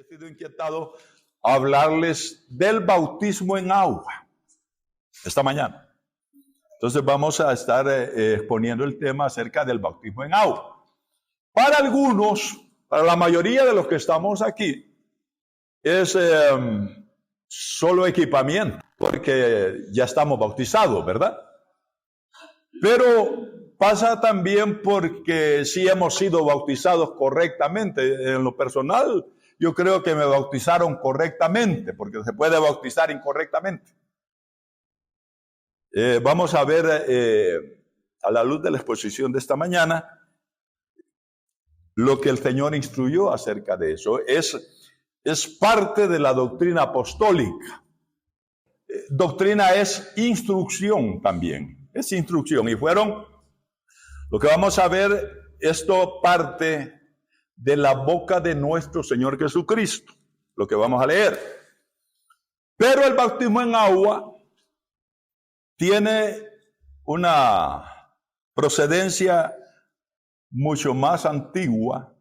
he sido inquietado a hablarles del bautismo en agua esta mañana. Entonces vamos a estar exponiendo el tema acerca del bautismo en agua. Para algunos, para la mayoría de los que estamos aquí, es solo equipamiento, porque ya estamos bautizados, ¿verdad? Pero pasa también porque sí hemos sido bautizados correctamente. En lo personal, yo creo que me bautizaron correctamente, porque se puede bautizar incorrectamente. Vamos a ver, a la luz de la exposición de esta mañana, lo que el Señor instruyó acerca de eso. Es parte de la doctrina apostólica. Doctrina es instrucción también, es instrucción. Y lo que vamos a ver, esto parte de la boca de nuestro Señor Jesucristo, lo que vamos a leer. Pero el bautismo en agua tiene una procedencia mucho más antigua.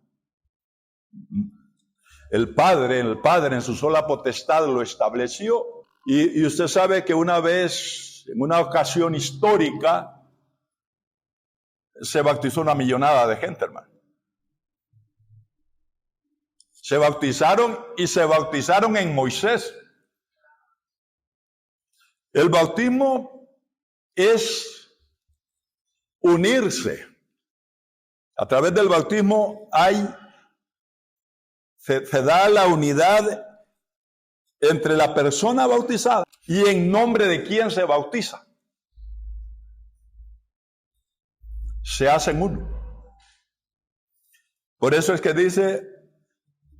El Padre en su sola potestad lo estableció. Y usted sabe que una vez, en una ocasión histórica, se bautizó una millonada de gente, hermano. Se bautizaron en Moisés. El bautismo es unirse. A través del bautismo se da la unidad entre la persona bautizada y en nombre de quien se bautiza. Se hacen uno. Por eso es que dice,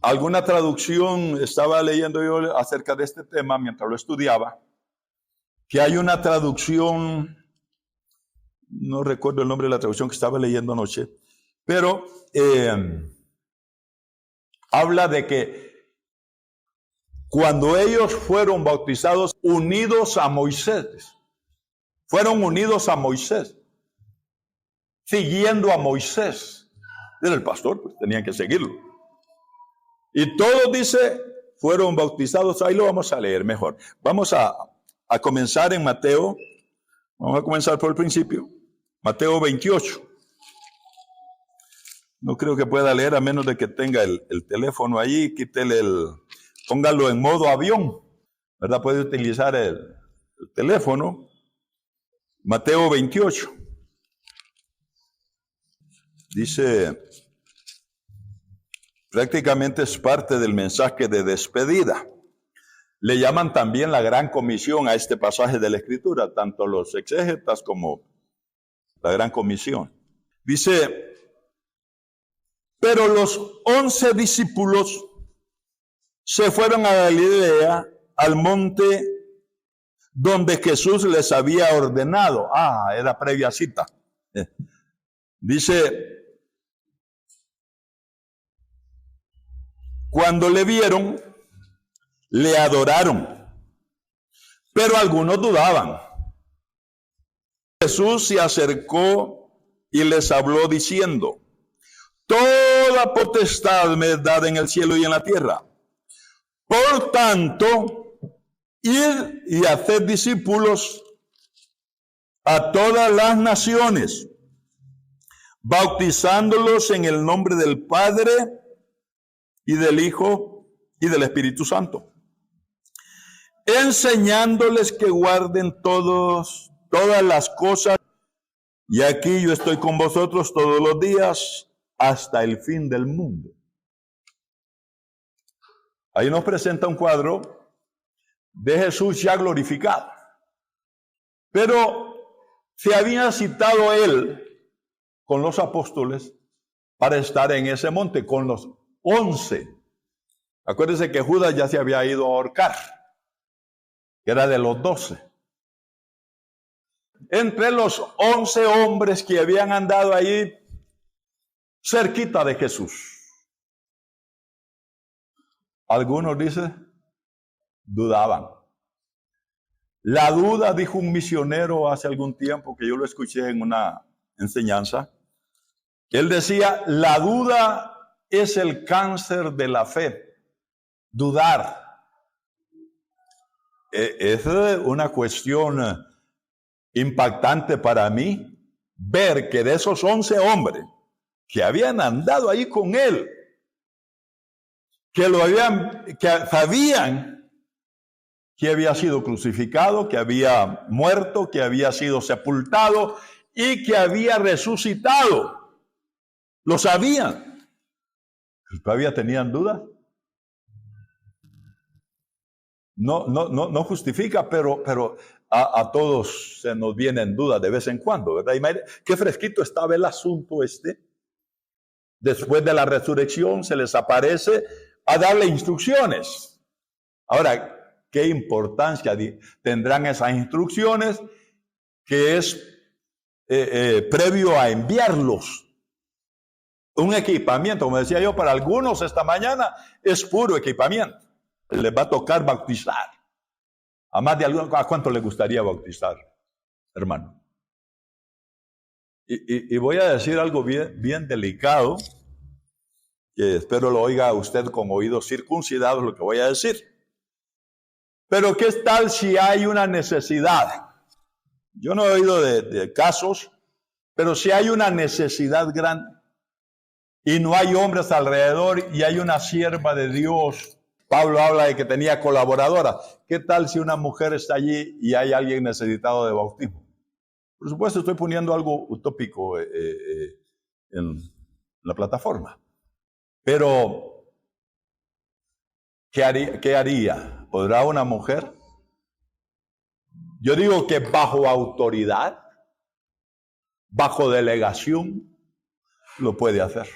alguna traducción, estaba leyendo yo acerca de este tema mientras lo estudiaba, que hay una traducción, no recuerdo el nombre de la traducción que estaba leyendo anoche, pero habla de que cuando ellos fueron bautizados, unidos a Moisés, fueron unidos a Moisés, siguiendo a Moisés. Era el pastor, pues tenían que seguirlo. Y todos, dice, fueron bautizados. Ahí lo vamos a leer mejor. Vamos a comenzar en Mateo. Vamos a comenzar por el principio. Mateo 28. No creo que pueda leer a menos de que tenga el teléfono ahí. Póngalo en modo avión, ¿verdad? Puede utilizar el teléfono. Mateo 28. Dice, prácticamente es parte del mensaje de despedida. Le llaman también la gran comisión a este pasaje de la Escritura, tanto los exégetas como la gran comisión. Dice, pero los 11 discípulos se fueron a Galilea, al monte donde Jesús les había ordenado. Era previa cita. Dice, cuando le vieron, le adoraron, pero algunos dudaban. Jesús se acercó y les habló diciendo, toda potestad me es dada en el cielo y en la tierra. Por tanto, id y haced discípulos a todas las naciones, bautizándolos en el nombre del Padre y del Hijo y del Espíritu Santo, enseñándoles que guarden todas las cosas. Y aquí yo estoy con vosotros todos los días hasta el fin del mundo. Ahí nos presenta un cuadro de Jesús ya glorificado. Pero se había citado él con los apóstoles para estar en ese monte con los 11. Acuérdense que Judas ya se había ido a ahorcar, que era de los 12. Entre los 11 hombres que habían andado allí cerquita de Jesús, algunos, dice, dudaban. La duda, dijo un misionero hace algún tiempo, que yo lo escuché en una enseñanza, él decía, la duda es el cáncer de la fe. dudar. Es una cuestión impactante para mí ver que de esos 11 hombres que habían andado ahí con él, que sabían que había sido crucificado, que había muerto, que había sido sepultado y que había resucitado. Lo sabían. ¿Todavía tenían dudas? No justifica, pero a todos se nos vienen dudas de vez en cuando, ¿verdad? Qué fresquito estaba el asunto este. Después de la resurrección se les aparece a darle instrucciones. Ahora, ¿qué importancia tendrán esas instrucciones? Que es previo a enviarlos. Un equipamiento, como decía yo, para algunos esta mañana es puro equipamiento. Les va a tocar bautizar. A más de algunos, ¿a cuánto les gustaría bautizar, hermano? Y voy a decir algo bien delicado, que espero lo oiga usted con oídos circuncidados, lo que voy a decir. Pero ¿qué tal si hay una necesidad? Yo no he oído de casos, pero si hay una necesidad grande y no hay hombres alrededor y hay una sierva de Dios. Pablo habla de que tenía colaboradoras. ¿Qué tal si una mujer está allí y hay alguien necesitado de bautismo? Por supuesto, estoy poniendo algo utópico en la plataforma. Pero, ¿qué haría? ¿Podrá una mujer? Yo digo que bajo autoridad, bajo delegación, lo puede hacer.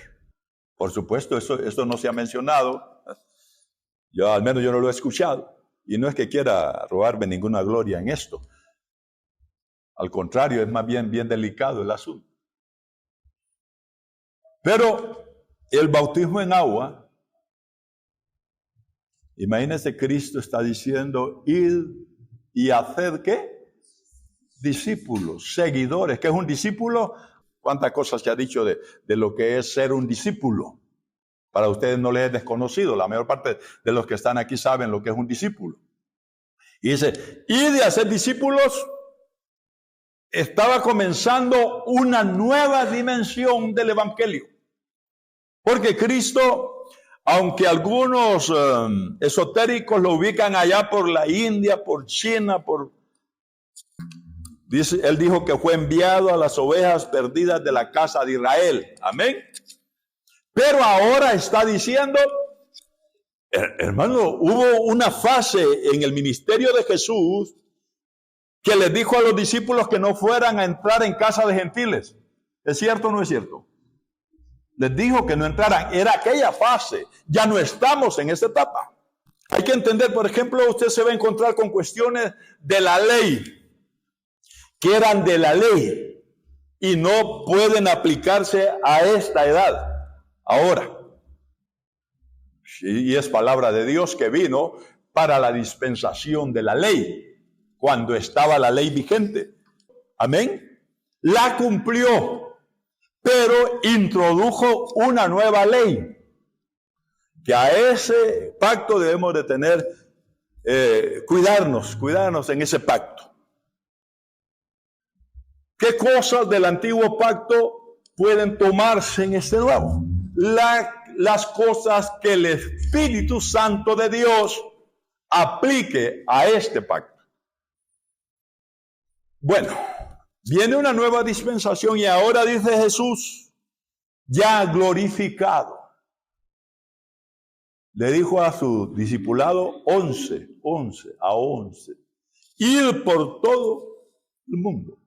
Por supuesto, esto no se ha mencionado. Al menos yo no lo he escuchado. Y no es que quiera robarme ninguna gloria en esto. Al contrario, es más bien delicado el asunto. Pero el bautismo en agua, imagínense, Cristo está diciendo, id y haced ¿qué? Discípulos, seguidores. ¿Qué es un discípulo? ¿Cuántas cosas se ha dicho de lo que es ser un discípulo? Para ustedes no les es desconocido. La mayor parte de los que están aquí saben lo que es un discípulo. Y dice, id y hacer discípulos. Estaba comenzando una nueva dimensión del evangelio. Porque Cristo, aunque algunos esotéricos lo ubican allá por la India, por China, él dijo que fue enviado a las ovejas perdidas de la casa de Israel. Amén. Pero ahora está diciendo, hermano, hubo una fase en el ministerio de Jesús que les dijo a los discípulos que no fueran a entrar en casa de gentiles. ¿Es cierto o no es cierto? Les dijo que no entraran. Era aquella fase. Ya no estamos en esta etapa. Hay que entender, por ejemplo, usted se va a encontrar con cuestiones de la ley, que eran de la ley y no pueden aplicarse a esta edad. Ahora, y es palabra de Dios que vino para la dispensación de la ley, cuando estaba la ley vigente. Amén. La cumplió, pero introdujo una nueva ley, que a ese pacto debemos de tener, cuidarnos en ese pacto. ¿Qué cosas del antiguo pacto pueden tomarse en este nuevo? Las cosas que el Espíritu Santo de Dios aplique a este pacto. Bueno, viene una nueva dispensación y ahora dice Jesús, ya glorificado. Le dijo a su discipulado 11, ir por todo el mundo,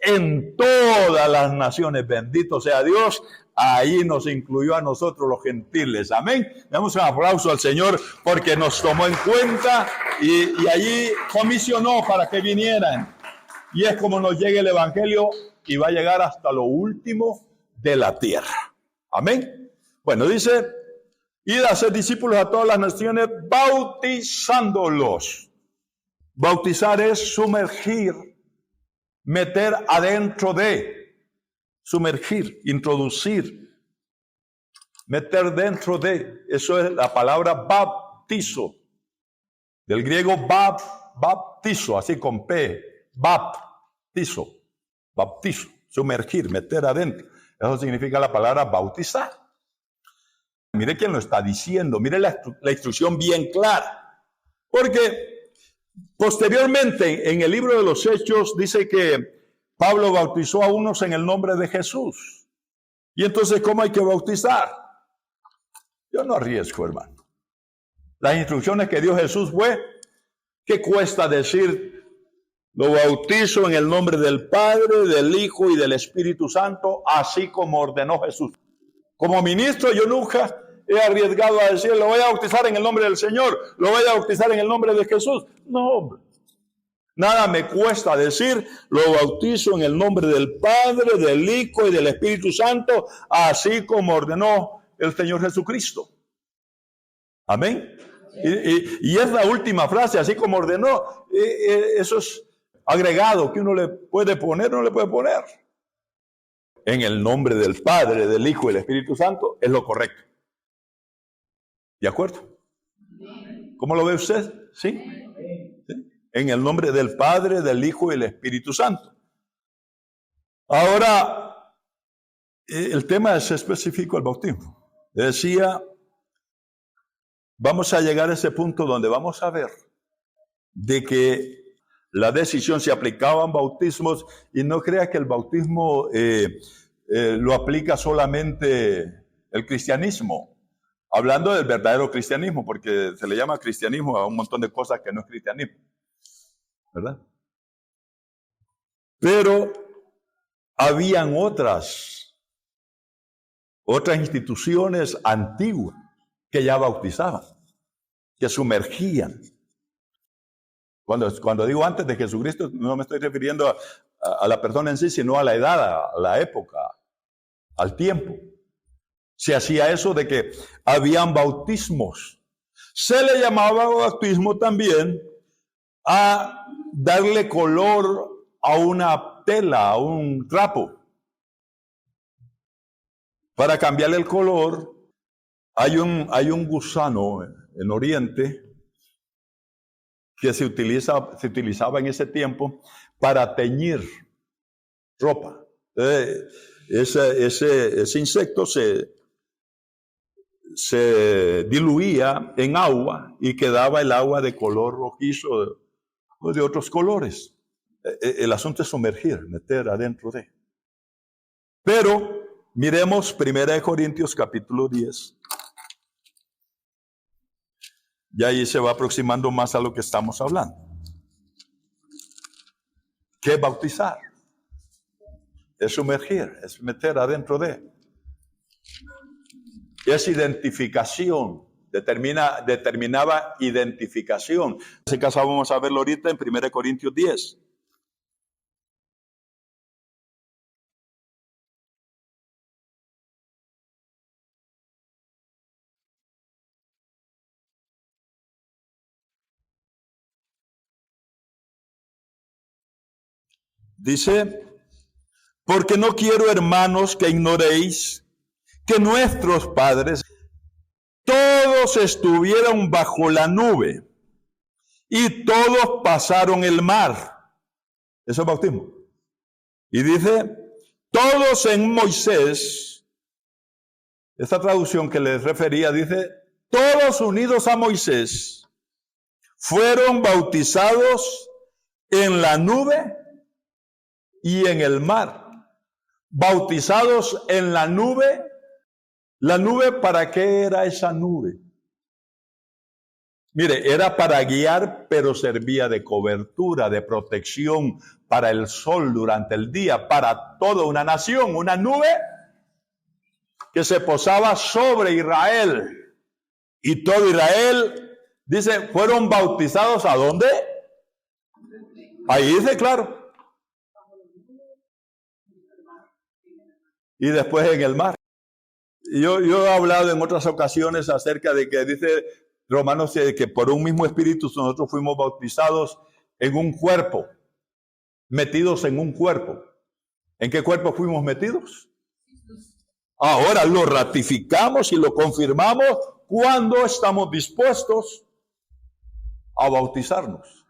en todas las naciones, bendito sea Dios. Ahí nos incluyó a nosotros los gentiles, amén. Damos un aplauso al Señor porque nos tomó en cuenta y allí comisionó para que vinieran. Y es como nos llega el evangelio y va a llegar hasta lo último de la tierra, amén. Bueno, dice, id a ser discípulos a todas las naciones, bautizándolos. Bautizar es sumergir, meter adentro de, sumergir, introducir, meter dentro de. Eso es la palabra baptizo, del griego baptizo, así con P, baptizo, sumergir, meter adentro. Eso significa la palabra bautizar. Mire quién lo está diciendo, mire la instrucción bien clara. Porque posteriormente en el libro de los Hechos dice que Pablo bautizó a unos en el nombre de Jesús. Y entonces, ¿cómo hay que bautizar? Yo no arriesgo, hermano. Las instrucciones que dio Jesús fue, ¿qué cuesta decir? Lo bautizo en el nombre del Padre, del Hijo y del Espíritu Santo, así como ordenó Jesús. Como ministro, yo nunca he arriesgado a decir, lo voy a bautizar en el nombre del Señor, lo voy a bautizar en el nombre de Jesús. No, hombre. Nada me cuesta decir, lo bautizo en el nombre del Padre, del Hijo y del Espíritu Santo, así como ordenó el Señor Jesucristo. Amén. Y es la última frase, así como ordenó. Eso es agregado que uno le puede poner o no le puede poner. En el nombre del Padre, del Hijo y del Espíritu Santo es lo correcto. ¿De acuerdo? ¿Cómo lo ve usted? ¿Sí? ¿Sí? En el nombre del Padre, del Hijo y del Espíritu Santo. Ahora, el tema es específico del bautismo. Decía, vamos a llegar a ese punto donde vamos a ver de que la decisión se aplicaban bautismos, y no crea que el bautismo lo aplica solamente el cristianismo. Hablando del verdadero cristianismo, porque se le llama cristianismo a un montón de cosas que no es cristianismo, ¿verdad? Pero habían otras instituciones antiguas que ya bautizaban, que sumergían. Cuando digo antes de Jesucristo, no me estoy refiriendo a la persona en sí, sino a la edad, a la época, al tiempo. Se hacía eso de que habían bautismos. Se le llamaba bautismo también a darle color a una tela, a un trapo. Para cambiarle el color, hay un gusano en Oriente que se utilizaba en ese tiempo para teñir ropa. Ese insecto se diluía en agua y quedaba el agua de color rojizo o de otros colores. El asunto es sumergir, meter adentro de. Pero miremos 1 Corintios capítulo 10. Y ahí se va aproximando más a lo que estamos hablando. ¿Qué es bautizar? Es sumergir, es meter adentro de. Es identificación, determinaba identificación. En ese caso vamos a verlo ahorita en 1 Corintios 10. Dice, porque no quiero, hermanos, que ignoréis que nuestros padres todos estuvieron bajo la nube y todos pasaron el mar. Eso es bautismo. Y dice, todos en Moisés, esta traducción que les refería dice, todos unidos a Moisés fueron bautizados en la nube y en el mar. Bautizados en la nube. ¿La nube para qué era esa nube? Mire, era para guiar, pero servía de cobertura, de protección para el sol durante el día, para toda una nación. Una nube que se posaba sobre Israel. Y todo Israel, dice, fueron bautizados ¿a dónde? Ahí dice, claro. Y después en el mar. Yo he hablado en otras ocasiones acerca de que dice Romanos que por un mismo espíritu nosotros fuimos bautizados en un cuerpo, metidos en un cuerpo. ¿En qué cuerpo fuimos metidos? Ahora lo ratificamos y lo confirmamos cuando estamos dispuestos a bautizarnos.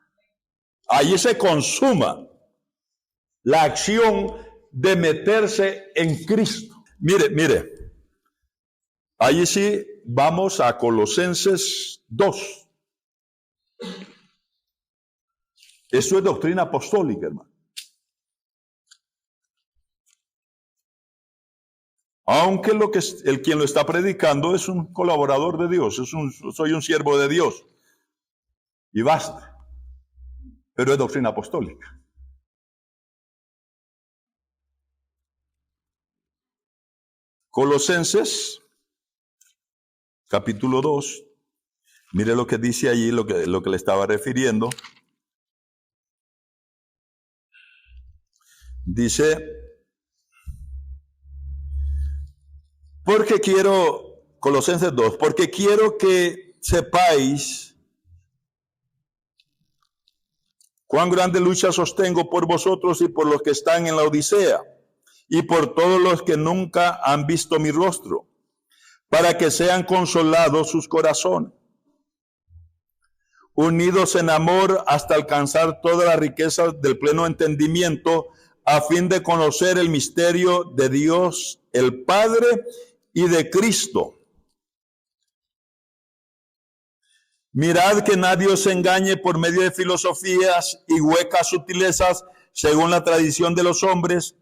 Allí se consuma la acción de meterse en Cristo. Mire, allí sí vamos a Colosenses 2. Eso es doctrina apostólica, hermano. Aunque el quien lo está predicando es un colaborador de Dios, soy un siervo de Dios. Y basta. Pero es doctrina apostólica. Colosenses, capítulo 2. Mire lo que dice allí, lo que le estaba refiriendo. Dice, Colosenses 2, porque quiero que sepáis cuán grande lucha sostengo por vosotros y por los que están en la Odisea, y por todos los que nunca han visto mi rostro, para que sean consolados sus corazones, unidos en amor hasta alcanzar toda la riqueza del pleno entendimiento, a fin de conocer el misterio de Dios el Padre y de Cristo. Mirad que nadie os engañe por medio de filosofías y huecas sutilezas, según la tradición de los hombres,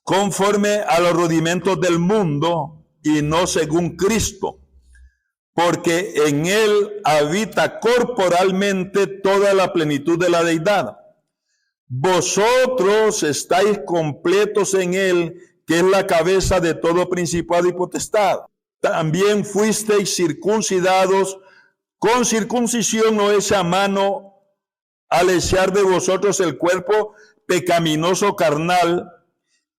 conforme a los rudimentos del mundo y no según Cristo, porque en él habita corporalmente toda la plenitud de la deidad. Vosotros estáis completos en él, que es la cabeza de todo principado y potestad. También fuisteis circuncidados con circuncisión no hecha a mano, al echar de vosotros el cuerpo pecaminoso carnal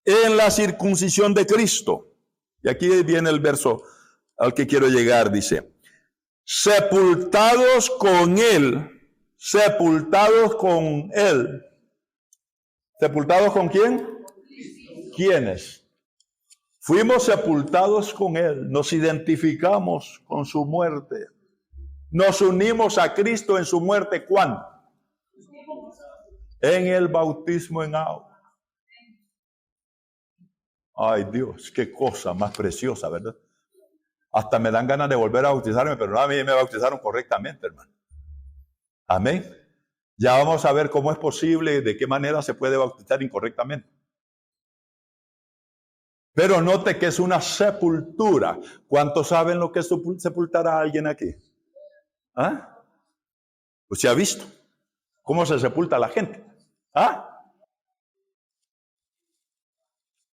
en la circuncisión de Cristo. Y aquí viene el verso al que quiero llegar, dice, sepultados con él. ¿Sepultados con quién? ¿Quiénes? Fuimos sepultados con él, nos identificamos con su muerte, nos unimos a Cristo en su muerte. ¿Cuándo? En el bautismo en agua. Ay Dios, qué cosa más preciosa, ¿verdad? Hasta me dan ganas de volver a bautizarme, pero no, a mí me bautizaron correctamente, hermano. Amén. Ya vamos a ver cómo es posible, de qué manera se puede bautizar incorrectamente. Pero note que es una sepultura. ¿Cuántos saben lo que es sepultar a alguien aquí? ¿Ah? Pues se ha visto cómo se sepulta a la gente. ¿Ah?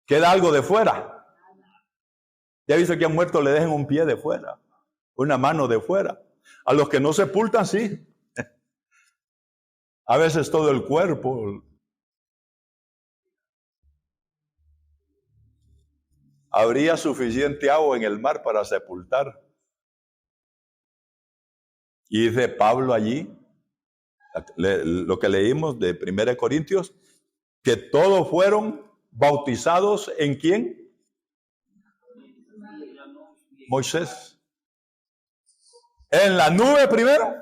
Queda algo de fuera. Ya he visto que han muerto, le dejan un pie de fuera, una mano de fuera. A los que no sepultan, sí. A veces todo el cuerpo. ¿Habría suficiente agua en el mar para sepultar? Y dice Pablo allí, lo que leímos de 1 Corintios, que todos fueron bautizados ¿en quién? Moisés. En la nube primero.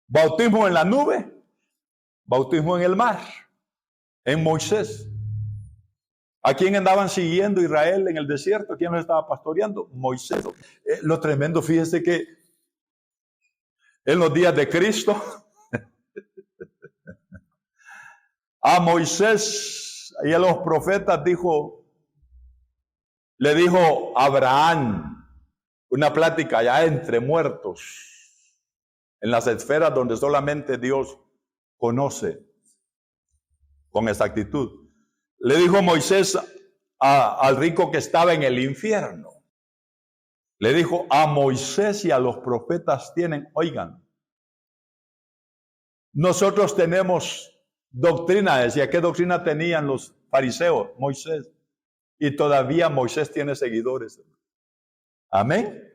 Bautismo en la nube. Bautismo en el mar. En Moisés. ¿A quién andaban siguiendo Israel en el desierto? ¿Quién los estaba pastoreando? Moisés. Lo tremendo, fíjese que en los días de Cristo, a Moisés y a los profetas le dijo Abraham, una plática ya entre muertos, en las esferas donde solamente Dios conoce con exactitud. Le dijo Moisés al rico que estaba en el infierno. Le dijo, a Moisés y a los profetas tienen, oigan, nosotros tenemos doctrina, decía, ¿qué doctrina tenían los fariseos? Moisés. Y todavía Moisés tiene seguidores. Amén.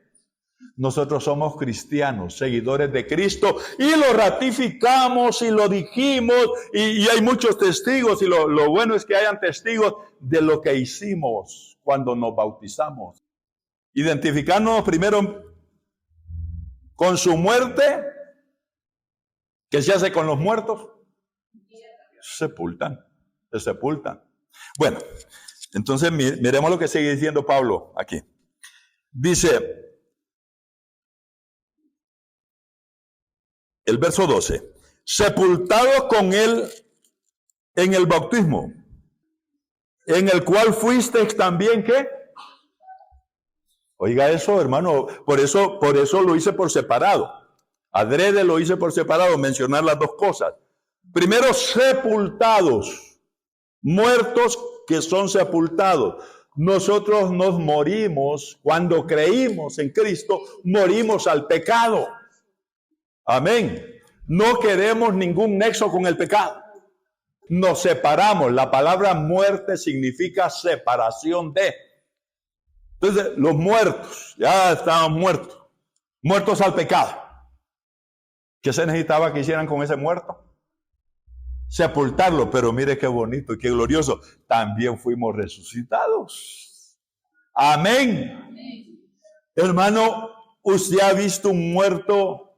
Nosotros somos cristianos, seguidores de Cristo, y lo ratificamos y lo dijimos, y hay muchos testigos, y lo bueno es que hayan testigos de lo que hicimos cuando nos bautizamos. identificándonos primero con su muerte. ¿Qué se hace con los muertos? Se sepultan. Bueno, entonces miremos lo que sigue diciendo Pablo aquí. Dice el verso 12, sepultados con él en el bautismo, en el cual fuisteis también, ¿qué? Oiga eso, hermano, por eso lo hice por separado. Adrede lo hice por separado, mencionar las dos cosas. Primero, sepultados, muertos que son sepultados. Nosotros nos morimos cuando creímos en Cristo, morimos al pecado. Amén. No queremos ningún nexo con el pecado. Nos separamos. La palabra muerte significa separación de. Entonces, los muertos, ya estaban muertos al pecado. ¿Qué se necesitaba que hicieran con ese muerto? Sepultarlo, pero mire qué bonito y qué glorioso. También fuimos resucitados. Amén. Amén. Hermano, ¿usted ha visto un muerto?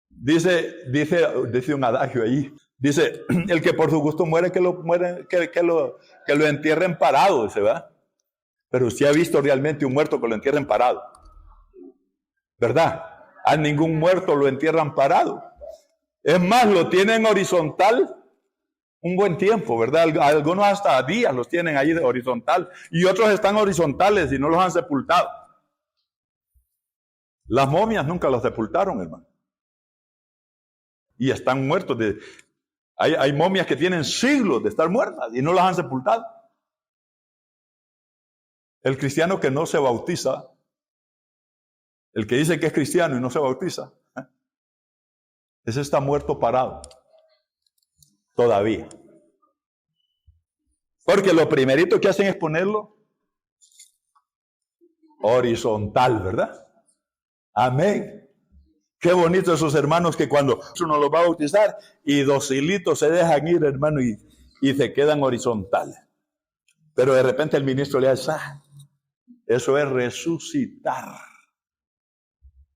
Dice un adagio ahí. Dice, el que por su gusto muere, que lo entierren parado, dice, ¿verdad? Pero usted ha visto realmente un muerto que lo entierren parado, ¿verdad? A ningún muerto lo entierran parado. Es más, lo tienen horizontal un buen tiempo, ¿verdad? Algunos hasta días los tienen ahí de horizontal y otros están horizontales y no los han sepultado. Las momias nunca los sepultaron, hermano. Y están muertos. Hay momias que tienen siglos de estar muertas y no las han sepultado. El cristiano que no se bautiza, el que dice que es cristiano y no se bautiza, ese está muerto parado. Todavía. Porque lo primerito que hacen es ponerlo horizontal, ¿verdad? Amén. Qué bonito esos hermanos que cuando uno los va a bautizar y docilitos se dejan ir, hermano, y se quedan horizontales. Pero de repente el ministro le dice, eso es resucitar.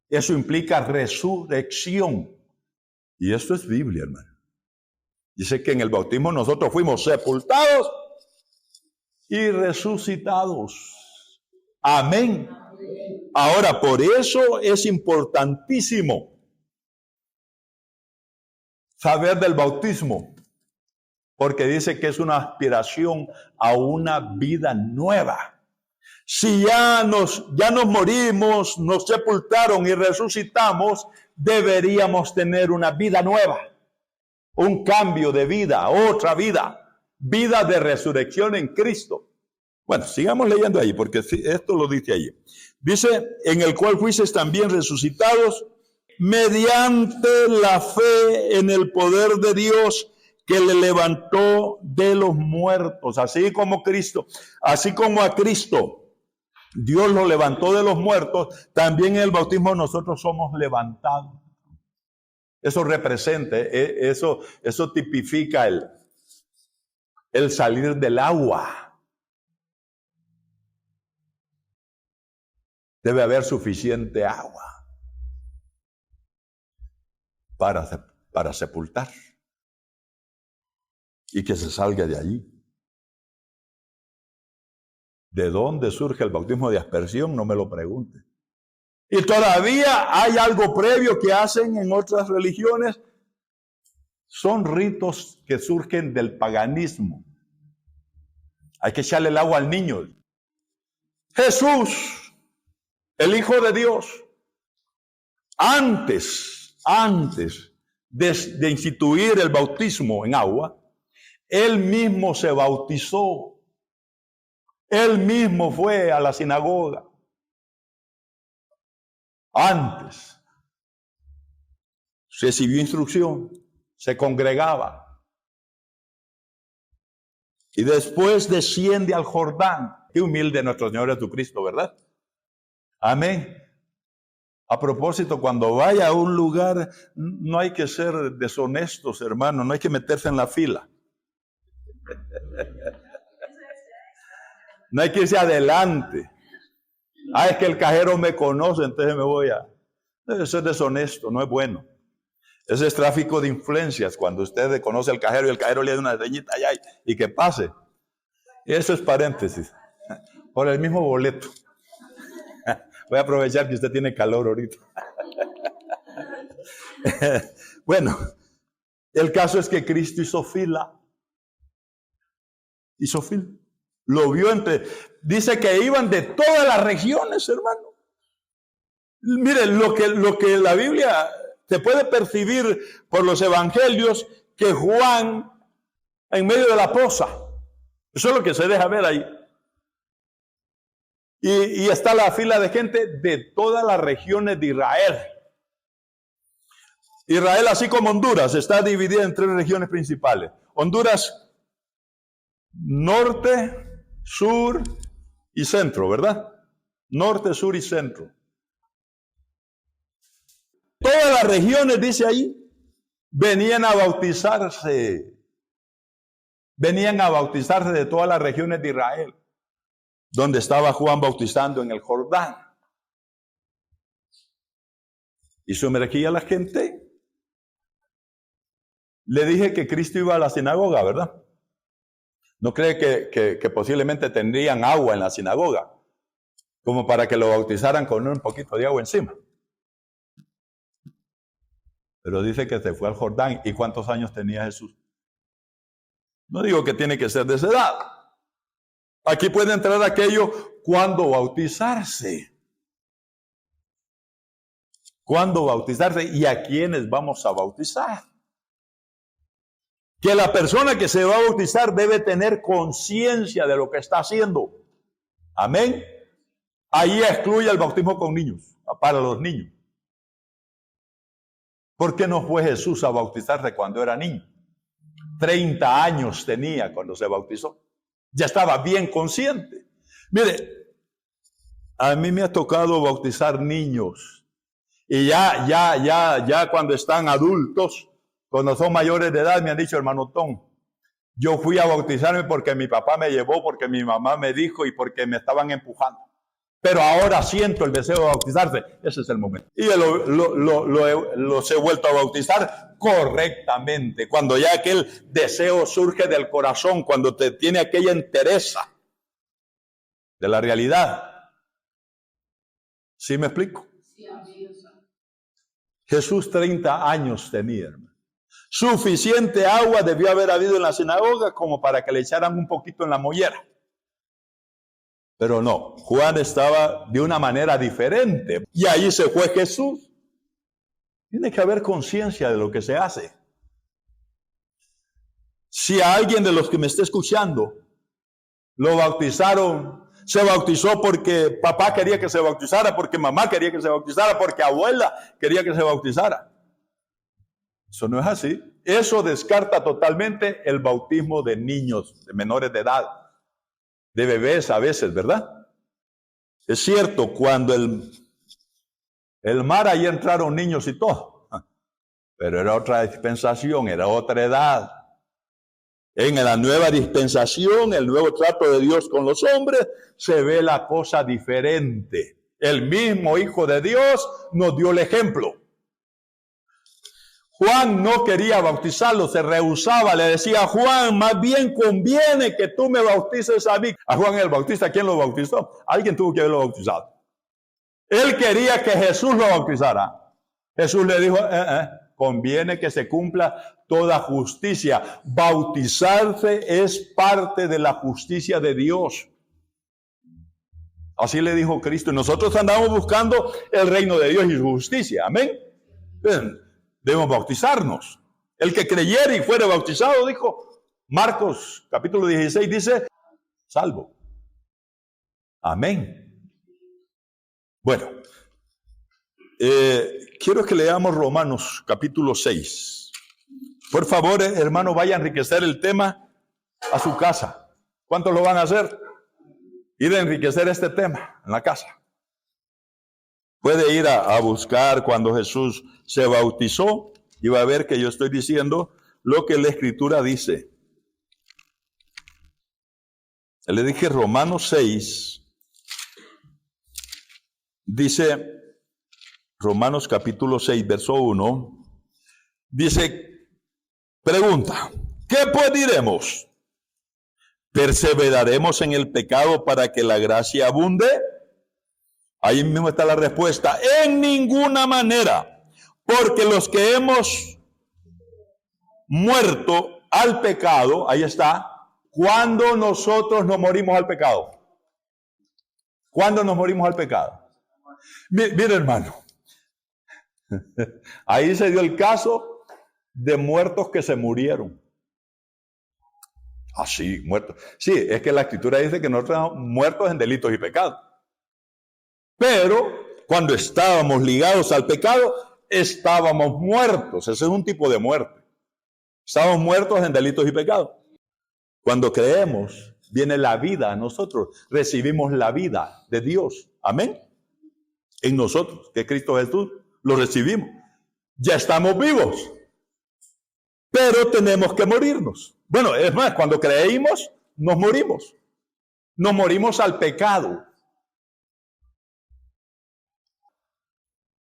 Eso implica resurrección. Y esto es Biblia, hermano. Dice que en el bautismo nosotros fuimos sepultados y resucitados. Amén. Ahora, por eso es importantísimo saber del bautismo, porque dice que es una aspiración a una vida nueva. Si ya nos morimos, nos sepultaron y resucitamos, deberíamos tener una vida nueva, un cambio de vida, otra vida, vida de resurrección en Cristo. Bueno, sigamos leyendo ahí, porque esto lo dice ahí. Dice, en el cual fuisteis también resucitados mediante la fe en el poder de Dios que le levantó de los muertos, así como a Cristo Dios lo levantó de los muertos, también en el bautismo nosotros somos levantados. Eso representa, eso tipifica el salir del agua. Debe haber suficiente agua para sepultar y que se salga de allí. ¿De dónde surge el bautismo de aspersión? No me lo pregunte. Y todavía hay algo previo que hacen en otras religiones. Son ritos que surgen del paganismo. Hay que echarle el agua al niño. Jesús, el Hijo de Dios, antes de instituir el bautismo en agua, Él mismo se bautizó. Él mismo fue a la sinagoga. Antes recibió instrucción, se congregaba. Y después desciende al Jordán. Qué humilde nuestro Señor Jesucristo, ¿verdad? Amén. A propósito, cuando vaya a un lugar, no hay que ser deshonestos, hermano, no hay que meterse en la fila. No hay que irse adelante. Ah, es que el cajero me conoce, entonces me voy a... Eso es deshonesto, no es bueno. Ese es tráfico de influencias, cuando usted conoce al cajero y el cajero le da una señita y que pase. Y eso es paréntesis. Por el mismo boleto. Voy a aprovechar que usted tiene calor ahorita. Bueno, el caso es que Cristo hizo fila. Hizo fila. Lo vio dice que iban de todas las regiones, hermano. Miren, lo que la Biblia se puede percibir por los evangelios, que Juan, en medio de la poza, eso es lo que se deja ver ahí. Y está la fila de gente de todas las regiones de Israel. Israel, así como Honduras, está dividida en 3 regiones principales. Honduras, norte, sur y centro, ¿verdad? Norte, sur y centro. Todas las regiones, dice ahí, venían a bautizarse. Venían a bautizarse de todas las regiones de Israel, donde estaba Juan bautizando en el Jordán. Y sumergía a la gente. Le dije que Cristo iba a la sinagoga, ¿verdad? ¿No cree que posiblemente tendrían agua en la sinagoga? Como para que lo bautizaran con un poquito de agua encima. Pero dice que se fue al Jordán. ¿Y cuántos años tenía Jesús? No digo que tiene que ser de esa edad. Aquí puede entrar aquello, ¿cuándo bautizarse? ¿Cuándo bautizarse? ¿Y a quiénes vamos a bautizar? Que la persona que se va a bautizar debe tener conciencia de lo que está haciendo. Amén. Ahí excluye el bautismo con niños, para los niños. ¿Por qué no fue Jesús a bautizarse cuando era niño? 30 años tenía cuando se bautizó. Ya estaba bien consciente. Mire, a mí me ha tocado bautizar niños. Y ya cuando están adultos, cuando son mayores de edad, me han dicho, hermano Tom, yo fui a bautizarme porque mi papá me llevó, porque mi mamá me dijo y porque me estaban empujando. Pero ahora siento el deseo de bautizarse. Ese es el momento. Y los he vuelto a bautizar correctamente. Cuando ya aquel deseo surge del corazón, cuando te tiene aquella entereza de la realidad. ¿Sí me explico? Jesús 30 años tenía, hermano. Suficiente agua debió haber habido en la sinagoga como para que le echaran un poquito en la mollera. Pero no, Juan estaba de una manera diferente. Y ahí se fue Jesús. Tiene que haber conciencia de lo que se hace. Si a alguien de los que me esté escuchando lo bautizaron, se bautizó porque papá quería que se bautizara, porque mamá quería que se bautizara, porque abuela quería que se bautizara. Eso no es así. Eso descarta totalmente el bautismo de niños, de menores de edad. De bebés a veces, ¿verdad? Es cierto, cuando el mar, ahí entraron niños y todo. Pero era otra dispensación, era otra edad. En la nueva dispensación, el nuevo trato de Dios con los hombres, se ve la cosa diferente. El mismo Hijo de Dios nos dio el ejemplo. Juan no quería bautizarlo, se rehusaba, le decía, Juan, más bien conviene que tú me bautices a mí. A Juan el Bautista, ¿quién lo bautizó? Alguien tuvo que haberlo bautizado. Él quería que Jesús lo bautizara. Jesús le dijo, conviene que se cumpla toda justicia. Bautizarse es parte de la justicia de Dios. Así le dijo Cristo. Y nosotros andamos buscando el reino de Dios y su justicia. Amén. Bien. Debemos bautizarnos. El que creyere y fuere bautizado, dijo Marcos capítulo 16, dice, salvo. Amén. Bueno, quiero que leamos Romanos capítulo 6. Por favor, hermano, vaya a enriquecer el tema a su casa. ¿Cuántos lo van a hacer? Ir a enriquecer este tema en la casa. Puede ir a buscar cuando Jesús se bautizó y va a ver que yo estoy diciendo lo que la Escritura dice. Le dije Romanos 6, Dice Romanos capítulo 6, verso 1, dice, pregunta, ¿qué pues diremos? ¿Perseveraremos en el pecado para que la gracia abunde? Ahí mismo está la respuesta, en ninguna manera, porque los que hemos muerto al pecado, ahí está, ¿cuándo nosotros nos morimos al pecado? ¿Cuándo nos morimos al pecado? Mire, hermano, ahí se dio el caso de muertos que se murieron. Así, muertos. Sí, es que la Escritura dice que nosotros estamos muertos en delitos y pecados. Pero cuando estábamos ligados al pecado, estábamos muertos. Ese es un tipo de muerte. Estábamos muertos en delitos y pecados. Cuando creemos, viene la vida a nosotros. Recibimos la vida de Dios. Amén. En nosotros, que Cristo Jesús, lo recibimos. Ya estamos vivos. Pero tenemos que morirnos. Bueno, es más, cuando creímos, nos morimos. Nos morimos al pecado.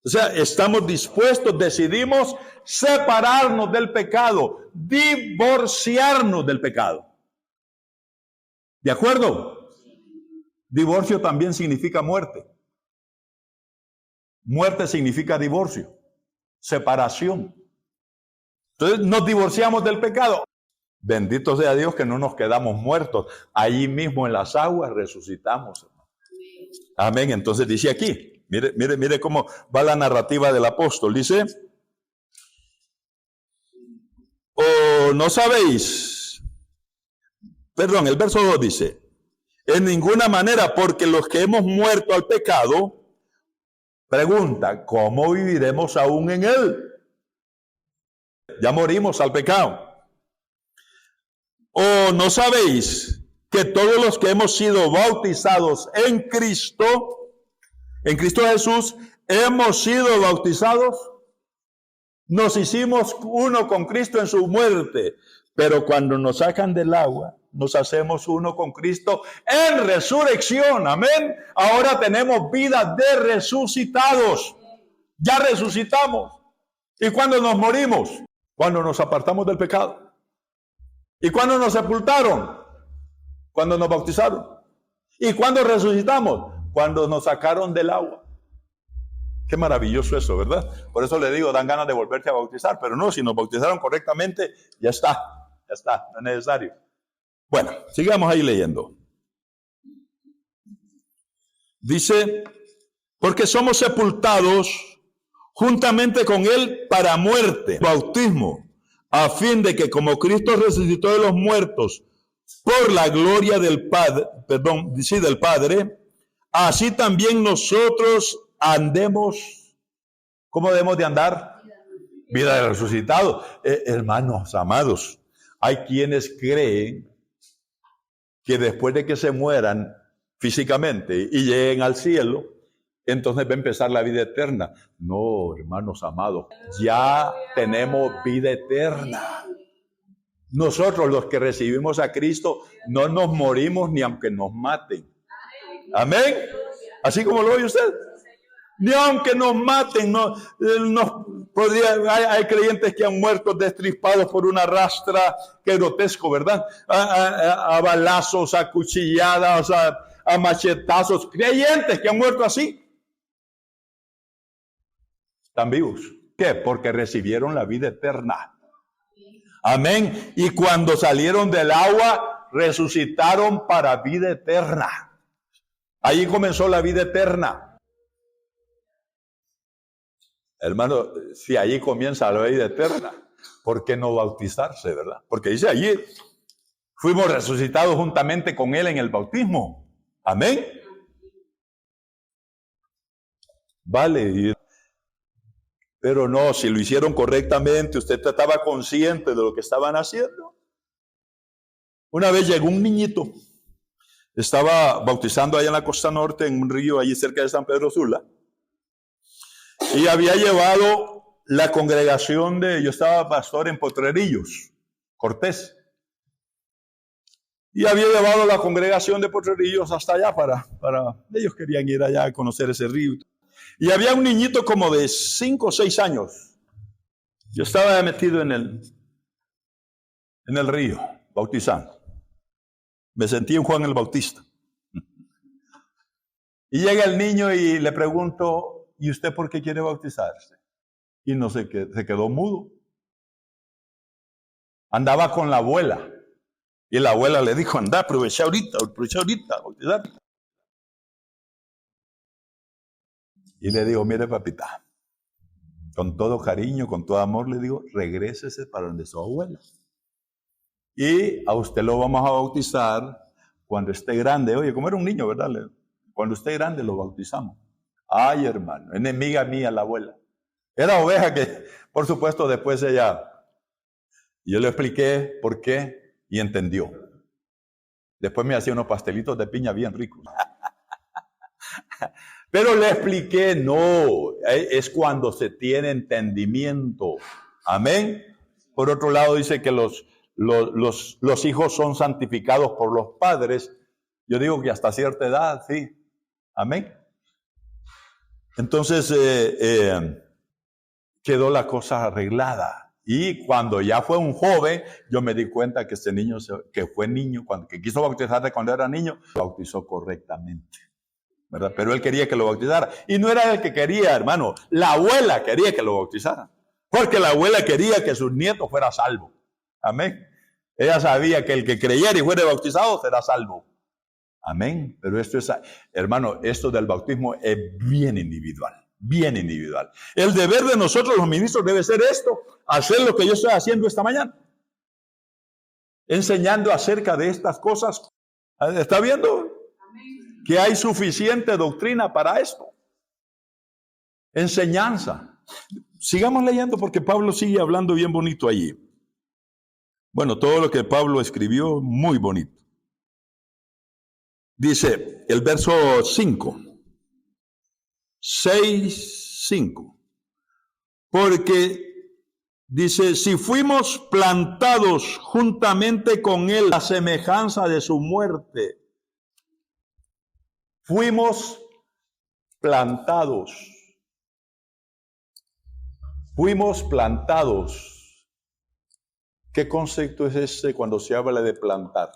O sea, estamos dispuestos, decidimos separarnos del pecado, divorciarnos del pecado. ¿De acuerdo? Divorcio también significa muerte. Muerte significa divorcio, separación. Entonces nos divorciamos del pecado. Bendito sea Dios que no nos quedamos muertos. Allí mismo en las aguas resucitamos. Amén. Entonces dice aquí, mire cómo va la narrativa del apóstol. Dice, ¿o no sabéis? Perdón, el verso 2 dice, en ninguna manera, porque los que hemos muerto al pecado, pregunta, ¿cómo viviremos aún en él? Ya morimos al pecado. ¿O no sabéis que todos los que hemos sido bautizados en Cristo Jesús, hemos sido bautizados? Nos hicimos uno con Cristo en su muerte, pero cuando nos sacan del agua, nos hacemos uno con Cristo en resurrección. Amén. Ahora tenemos vida de resucitados. Ya resucitamos. ¿Y cuándo nos morimos? Cuando nos apartamos del pecado. ¿Y cuándo nos sepultaron? Cuando nos bautizaron. ¿Y cuándo resucitamos? Cuando nos sacaron del agua. Qué maravilloso eso, ¿verdad? Por eso le digo, dan ganas de volverse a bautizar, pero no, si nos bautizaron correctamente, ya está, no es necesario. Bueno, sigamos ahí leyendo. Dice, porque somos sepultados juntamente con él para muerte, bautismo, a fin de que como Cristo resucitó de los muertos por la gloria del Padre, del Padre, así también nosotros andemos. ¿Cómo debemos de andar? Vida de resucitado. Hermanos amados, hay quienes creen que después de que se mueran físicamente y lleguen al cielo, entonces va a empezar la vida eterna. No, hermanos amados, ya tenemos vida eterna. Nosotros los que recibimos a Cristo no nos morimos ni aunque nos maten. Amén. Así como lo oye usted. Ni aunque nos maten, hay creyentes que han muerto destrispados por una rastra, qué grotesco, ¿verdad? A balazos, a cuchilladas, a machetazos. Creyentes que han muerto así. Están vivos. ¿Qué? Porque recibieron la vida eterna. Amén. Y cuando salieron del agua, resucitaron para vida eterna. Ahí comenzó la vida eterna. Hermano, si allí comienza la vida eterna, ¿por qué no bautizarse, verdad? Porque dice allí, fuimos resucitados juntamente con él en el bautismo. Amén. Vale. Pero no, si lo hicieron correctamente, usted estaba consciente de lo que estaban haciendo. Una vez llegó un niñito, estaba bautizando allá en la costa norte, en un río allí cerca de San Pedro Sula, y había llevado la congregación yo estaba pastor en Potrerillos, Cortés, y había llevado la congregación de Potrerillos hasta allá ellos querían ir allá a conocer ese río. Y había un niñito como de 5 o 6 años. Yo estaba metido en el río, bautizando. Me sentí en Juan el Bautista. Y llega el niño y le pregunto, ¿y usted por qué quiere bautizarse? Y no sé qué, se quedó mudo. Andaba con la abuela. Y la abuela le dijo, anda, aprovecha ahorita, bautizar. Y le digo, mire papita, con todo cariño, con todo amor, le digo, regrésese para donde su abuela. Y a usted lo vamos a bautizar cuando esté grande. Oye, como era un niño, ¿verdad? Cuando esté grande lo bautizamos. Ay, hermano, enemiga mía la abuela. Era oveja que, por supuesto, después yo le expliqué por qué y entendió. Después me hacía unos pastelitos de piña bien ricos. Pero le expliqué, no, es cuando se tiene entendimiento. Amén. Por otro lado dice que los hijos son santificados por los padres. Yo digo que hasta cierta edad, sí. Amén. Entonces quedó la cosa arreglada. Y cuando ya fue un joven, yo me di cuenta que ese niño, que fue niño, que quiso bautizarse cuando era niño, bautizó correctamente. ¿Verdad? Pero él quería que lo bautizara. Y no era el que quería, hermano. La abuela quería que lo bautizara. Porque la abuela quería que sus nietos fueran salvos. Amén. Ella sabía que el que creyera y fuera bautizado será salvo. Amén. Pero esto es, hermano, esto del bautismo es bien individual. Bien individual. El deber de nosotros los ministros debe ser esto. Hacer lo que yo estoy haciendo esta mañana. Enseñando acerca de estas cosas. ¿Está viendo? Que hay suficiente doctrina para esto. Enseñanza. Sigamos leyendo porque Pablo sigue hablando bien bonito allí. Bueno, todo lo que Pablo escribió, muy bonito. Dice el verso 5. 6:5. Porque dice, si fuimos plantados juntamente con él, la semejanza de su muerte. Fuimos plantados. Fuimos plantados. ¿Qué concepto es ese cuando se habla de plantar?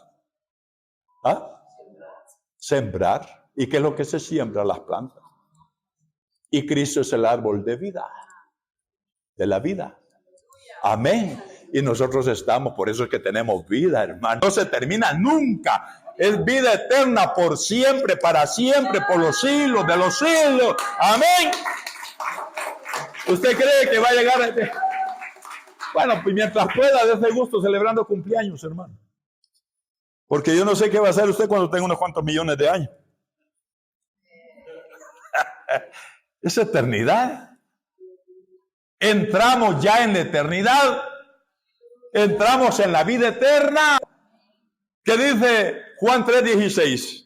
¿Ah? Sembrar. ¿Y qué es lo que se siembra? Las plantas. Y Cristo es el árbol de vida. De la vida. Amén. Y nosotros estamos, por eso es que tenemos vida, hermano. No se termina nunca. Es vida eterna por siempre, para siempre, por los siglos de los siglos. Amén. ¿Usted cree que va a llegar a... Bueno, pues mientras pueda, dése gusto celebrando cumpleaños, hermano. Porque yo no sé qué va a hacer usted cuando tenga unos cuantos millones de años. Es eternidad. Entramos ya en la eternidad. Entramos en la vida eterna. ¿Qué dice Juan 3:16?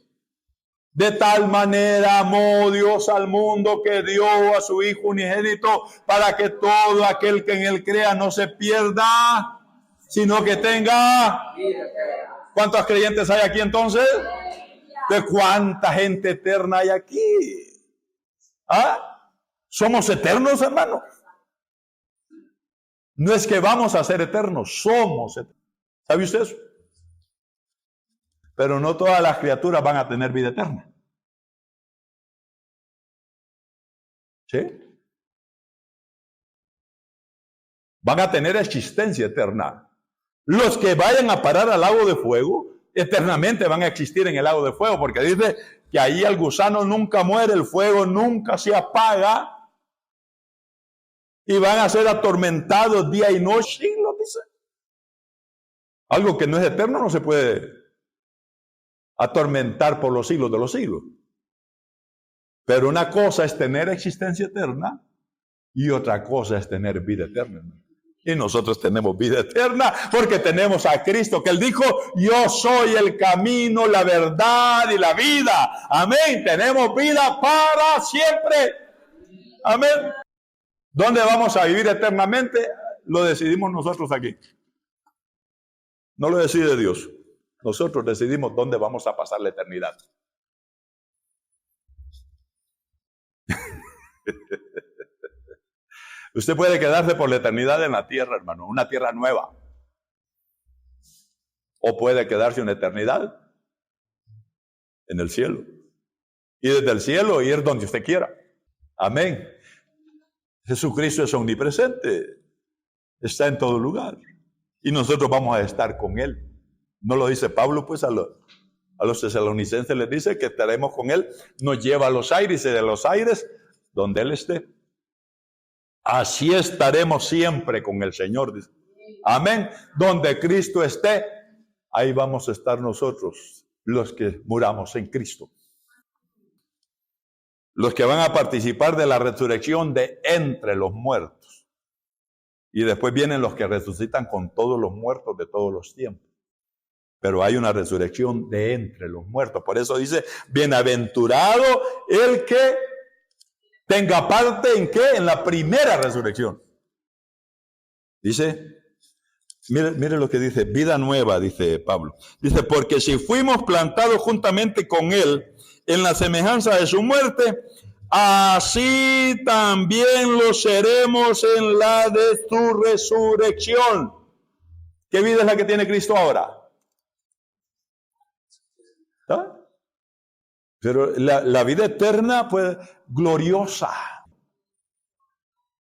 De tal manera amó Dios al mundo que dio a su Hijo unigénito para que todo aquel que en él crea no se pierda, sino que tenga... ¿Cuántos creyentes hay aquí entonces? ¿De cuánta gente eterna hay aquí? ¿Ah? ¿Somos eternos, hermanos? No es que vamos a ser eternos, somos eternos. ¿Sabe usted eso? Pero no todas las criaturas van a tener vida eterna. ¿Sí? Van a tener existencia eterna. Los que vayan a parar al lago de fuego, eternamente van a existir en el lago de fuego, porque dice que ahí el gusano nunca muere, el fuego nunca se apaga, y van a ser atormentados día y noche, lo dice. Algo que no es eterno no se puede atormentar por los siglos de los siglos. Pero una cosa es tener existencia eterna y otra cosa es tener vida eterna. Y nosotros tenemos vida eterna porque tenemos a Cristo, que Él dijo, yo soy el camino, la verdad y la vida. Amén. Tenemos vida para siempre. Amén. ¿Dónde vamos a vivir eternamente? Lo decidimos nosotros aquí. No lo decide Dios. Nosotros decidimos dónde vamos a pasar la eternidad. Usted puede quedarse por la eternidad en la tierra, hermano, una tierra nueva. O puede quedarse una eternidad en el cielo. Y desde el cielo ir donde usted quiera. Amén. Jesucristo es omnipresente. Está en todo lugar. Y nosotros vamos a estar con Él. ¿No lo dice Pablo? Pues a los tesalonicenses les dice que estaremos con Él. Nos lleva a los aires y de los aires donde Él esté. Así estaremos siempre con el Señor. Dice. Amén. Donde Cristo esté, ahí vamos a estar nosotros, los que muramos en Cristo. Los que van a participar de la resurrección de entre los muertos. Y después vienen los que resucitan con todos los muertos de todos los tiempos. Pero hay una resurrección de entre los muertos. Por eso dice, bienaventurado el que tenga parte en ¿qué? En la primera resurrección. Dice, mire lo que dice, vida nueva, dice Pablo. Dice, porque si fuimos plantados juntamente con Él en la semejanza de su muerte, así también lo seremos en la de su resurrección. ¿Qué vida es la que tiene Cristo ahora? ¿Ah? Pero la vida eterna, pues, gloriosa.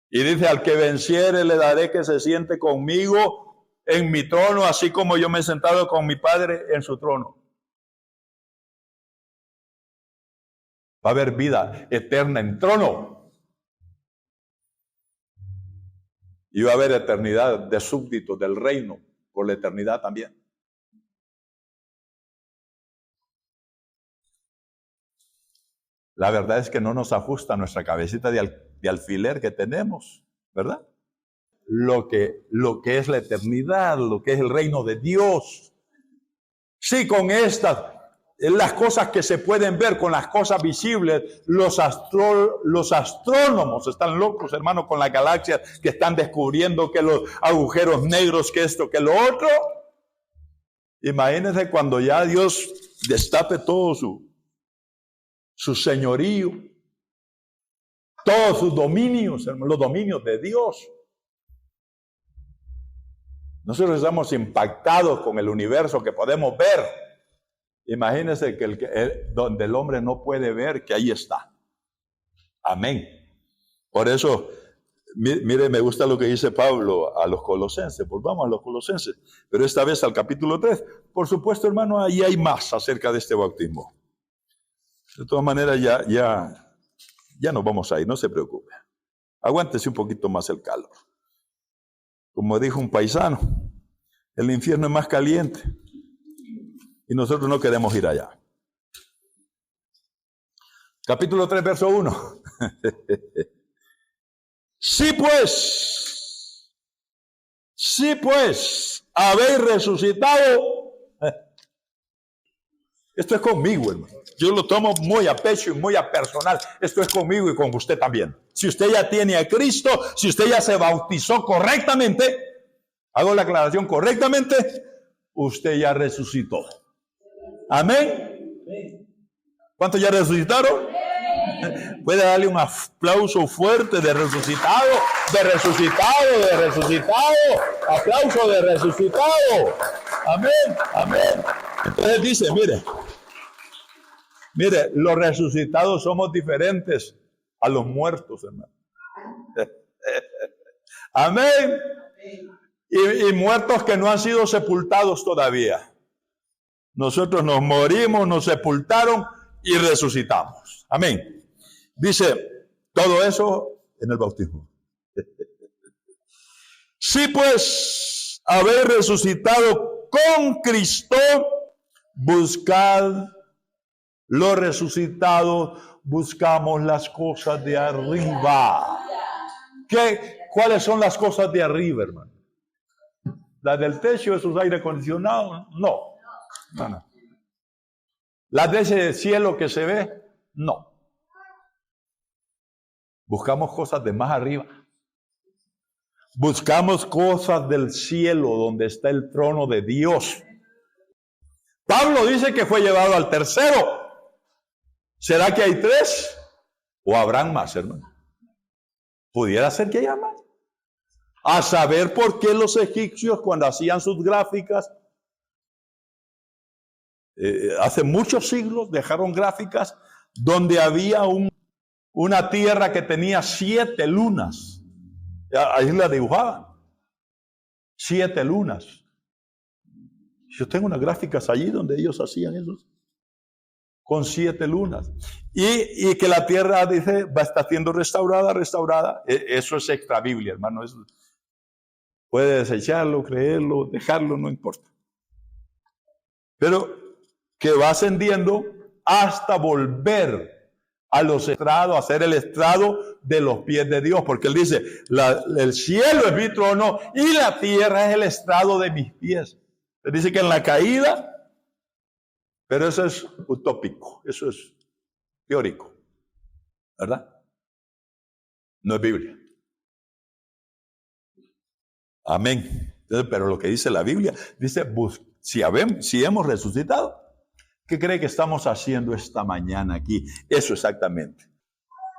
Y dice, al que venciere le daré que se siente conmigo en mi trono, así como yo me he sentado con mi Padre en su trono. Va a haber vida eterna en trono. Y va a haber eternidad de súbditos del reino por la eternidad también. La verdad es que no nos ajusta nuestra cabecita de alfiler que tenemos, ¿verdad? Lo que es la eternidad, lo que es el reino de Dios. Sí, con estas, las cosas que se pueden ver, con las cosas visibles, los astrónomos están locos, hermano, con las galaxias que están descubriendo que los agujeros negros, que esto, que lo otro. Imagínense cuando ya Dios destape todo su señorío, todos sus dominios, los dominios de Dios. Nosotros estamos impactados con el universo que podemos ver. Imagínense que donde el hombre no puede ver, que ahí está. Amén. Por eso, mire, me gusta lo que dice Pablo a los colosenses. Volvamos a los colosenses, pero esta vez al capítulo 3. Por supuesto, hermano, ahí hay más acerca de este bautismo. De todas maneras, ya nos vamos a ir, no se preocupe. Aguántese un poquito más el calor. Como dijo un paisano, el infierno es más caliente y nosotros no queremos ir allá. Capítulo 3, verso 1. Sí pues, habéis resucitado. Esto es conmigo, hermano. Yo lo tomo muy a pecho y muy a personal. Esto es conmigo y con usted también. Si usted ya tiene a Cristo, si usted ya se bautizó correctamente, hago la aclaración correctamente, usted ya resucitó. Amén. ¿Cuántos ya resucitaron? Puede darle un aplauso fuerte de resucitado, de resucitado, de resucitado. Aplauso de resucitado. Amén, amén. Entonces dice, mire, los resucitados somos diferentes a los muertos, hermano. Amén. Y muertos que no han sido sepultados todavía. Nosotros nos morimos, nos sepultaron y resucitamos. Amén. Dice, todo eso en el bautismo. Sí, pues, haber resucitado con Cristo, buscad lo resucitado, buscamos las cosas de arriba. ¿Cuáles son las cosas de arriba, hermano? ¿Las del techo, esos aire acondicionados? No. ¿Las de ese cielo que se ve? No. Buscamos cosas de más arriba. Buscamos cosas del cielo donde está el trono de Dios. Pablo dice que fue llevado al tercero. ¿Será que hay 3? ¿O habrán más, hermano? Pudiera ser que haya más. A saber por qué los egipcios, cuando hacían sus gráficas, hace muchos siglos dejaron gráficas donde había una tierra que tenía 7 lunas. Ahí la dibujaban. 7 lunas. Yo tengo unas gráficas allí donde ellos hacían eso. Con 7 lunas. Y que la tierra, dice, va a estar siendo restaurada. Eso es extra Biblia, hermano. Eso puede desecharlo, creerlo, dejarlo, no importa. Pero que va ascendiendo hasta volver a los estrados, a hacer el estrado de los pies de Dios. Porque él dice, el cielo es mi trono y la tierra es el estrado de mis pies. Él dice que en la caída, pero eso es utópico, eso es teórico, ¿verdad? No es Biblia. Amén. Entonces, pero lo que dice la Biblia, dice, si hemos resucitado, ¿qué cree que estamos haciendo esta mañana aquí? Eso exactamente.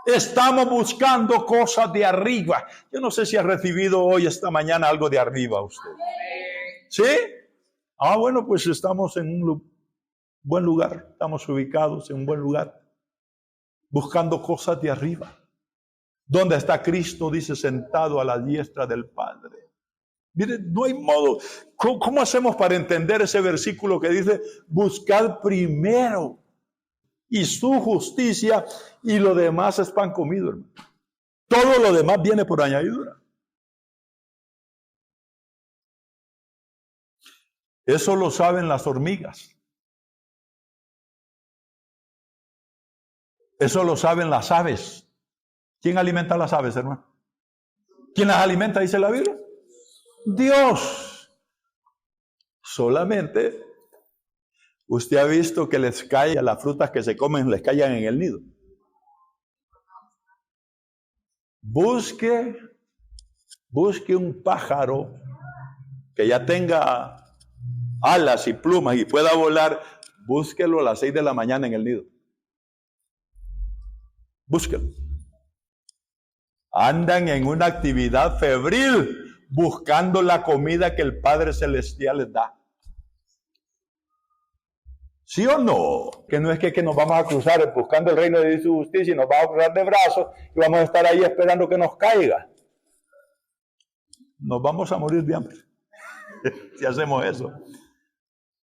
Estamos buscando cosas de arriba. Yo no sé si ha recibido hoy, esta mañana, algo de arriba usted. ¿Sí? Bueno, pues estamos en un buen lugar. Estamos ubicados en un buen lugar. Buscando cosas de arriba. ¿Dónde está Cristo? Dice, sentado a la diestra del Padre. Mire, no hay modo. ¿Cómo hacemos para entender ese versículo que dice, buscad primero y su justicia y lo demás es pan comido, hermano? Todo lo demás viene por añadidura. Eso lo saben las hormigas. Eso lo saben las aves. ¿Quién alimenta a las aves, hermano? ¿Quién las alimenta, dice la Biblia? Dios. Solamente usted ha visto que les cae a las frutas que se comen, les caigan en el nido. Busque un pájaro que ya tenga alas y plumas y pueda volar. Búsquelo a las 6 de la mañana en el nido. Búsquelo. Andan en una actividad febril buscando la comida que el Padre Celestial les da. ¿Sí o no? Que no es que nos vamos a cruzar buscando el reino de Dios y su justicia y nos vamos a cruzar de brazos y vamos a estar ahí esperando que nos caiga. Nos vamos a morir de hambre si hacemos eso.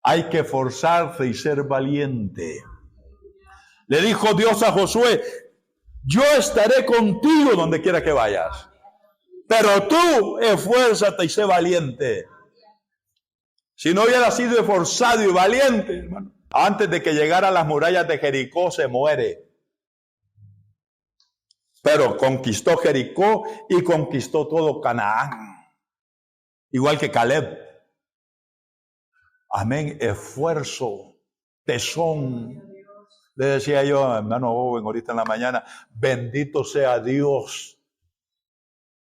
Hay que forzarse y ser valiente. Le dijo Dios a Josué, yo estaré contigo donde quiera que vayas, pero tú esfuérzate y sé valiente. Si no hubiera sido esforzado y valiente, hermano, antes de que llegara a las murallas de Jericó se muere. Pero conquistó Jericó y conquistó todo Canaán. Igual que Caleb. Amén. Esfuerzo, tesón. Le decía yo, hermano Owen, ahorita en la mañana, bendito sea Dios.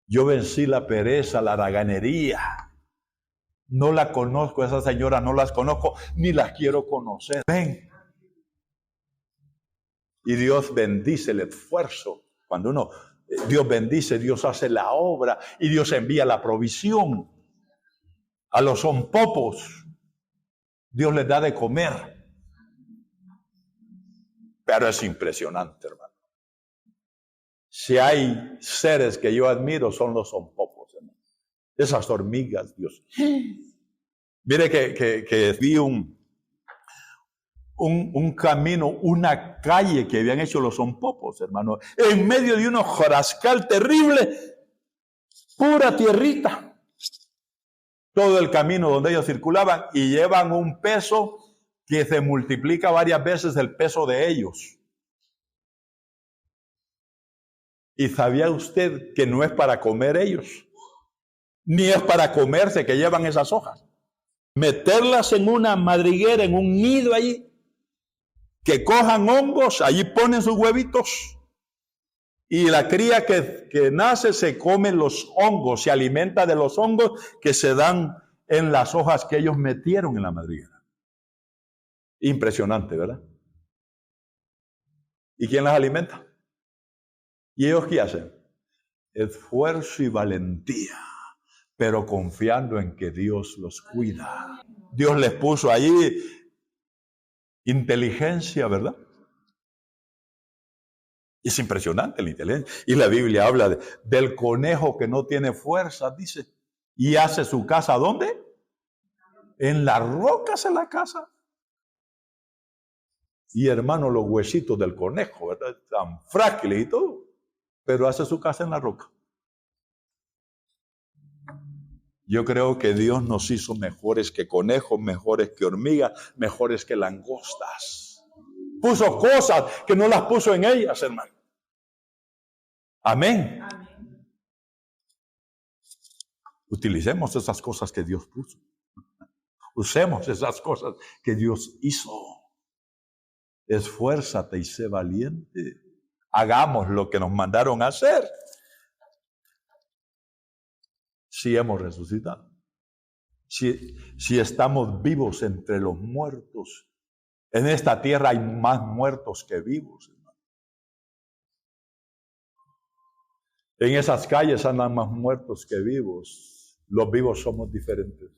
Yo vencí la pereza, la haraganería. No la conozco, esas señoras no las conozco, ni las quiero conocer. Ven. Y Dios bendice el esfuerzo. Cuando Dios bendice, Dios hace la obra y Dios envía la provisión. A los sonpopos, Dios les da de comer. Pero es impresionante, hermano. Si hay seres que yo admiro, son los sonpopos, hermano. Esas hormigas, Dios. Mire que vi un camino, una calle que habían hecho los sonpopos, hermano, en medio de un hojarascal terrible, pura tierrita. Todo el camino donde ellos circulaban y llevan un peso que se multiplica varias veces el peso de ellos. ¿Y sabía usted que no es para comer ellos? Ni es para comerse que llevan esas hojas. Meterlas en una madriguera, en un nido allí, que cojan hongos, allí ponen sus huevitos y la cría que nace se come los hongos, se alimenta de los hongos que se dan en las hojas que ellos metieron en la madriguera. Impresionante, ¿verdad? ¿Y quién las alimenta? ¿Y ellos qué hacen? esfuerzo y valentía, pero confiando en que Dios los cuida. Dios les puso allí inteligencia, ¿verdad? Es impresionante la inteligencia. Y la Biblia habla del conejo que no tiene fuerza, dice, y hace su casa, ¿dónde? En las rocas en la casa. Y hermano, los huesitos del conejo, ¿verdad? Tan frágiles y todo, pero hace su casa en la roca. Yo creo que Dios nos hizo mejores que conejos, mejores que hormigas, mejores que langostas. Puso cosas que no las puso en ellas, hermano. Amén. Amén. Utilicemos esas cosas que Dios puso. Usemos esas cosas que Dios hizo. Esfuérzate y sé valiente. Hagamos lo que nos mandaron a hacer. Si hemos resucitado. Si estamos vivos entre los muertos. En esta tierra hay más muertos que vivos. En esas calles andan más muertos que vivos. Los vivos somos diferentes.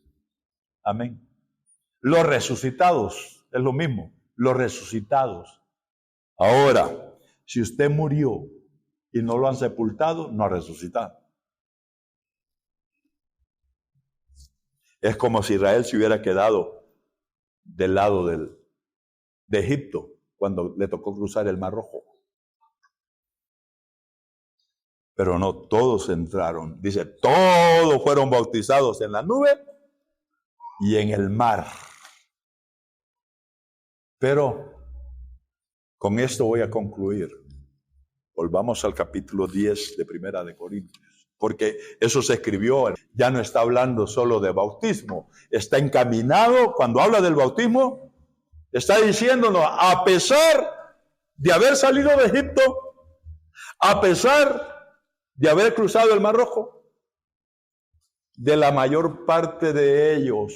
Amén. Los resucitados es lo mismo. Los resucitados. Ahora, si usted murió y no lo han sepultado, no ha resucitado. Es como si Israel se hubiera quedado del lado de Egipto cuando le tocó cruzar el Mar Rojo. Pero no todos entraron. Dice, todos fueron bautizados en la nube y en el mar. Pero con esto voy a concluir. Volvamos al capítulo 10 de Primera de Corintios. Porque eso se escribió, ya no está hablando solo de bautismo. Está encaminado, cuando habla del bautismo, está diciéndonos, a pesar de haber salido de Egipto, a pesar de haber cruzado el Mar Rojo, de la mayor parte de ellos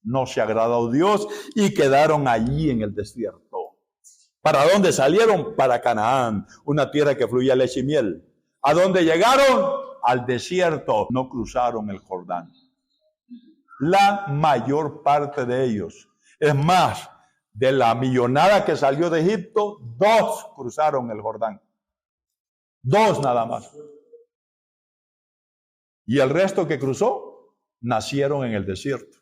no se agradó Dios y quedaron allí en el desierto. ¿Para dónde salieron? Para Canaán, una tierra que fluía leche y miel. ¿A dónde llegaron? Al desierto. No cruzaron el Jordán. La mayor parte de ellos. Es más, de la millonada que salió de Egipto, 2 cruzaron el Jordán. 2 nada más. Y el resto que cruzó, nacieron en el desierto.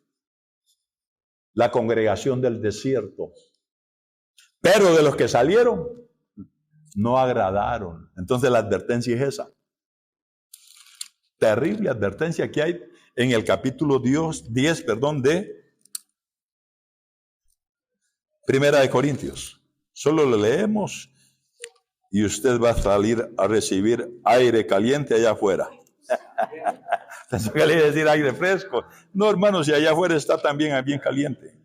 La congregación del desierto. Pero de los que salieron, no agradaron. Entonces la advertencia es esa. Terrible advertencia que hay en el capítulo 10, de Primera de Corintios. Solo lo leemos y usted va a salir a recibir aire caliente allá afuera. Pensé que le iba a decir aire fresco. No, hermanos, si allá afuera está también bien caliente.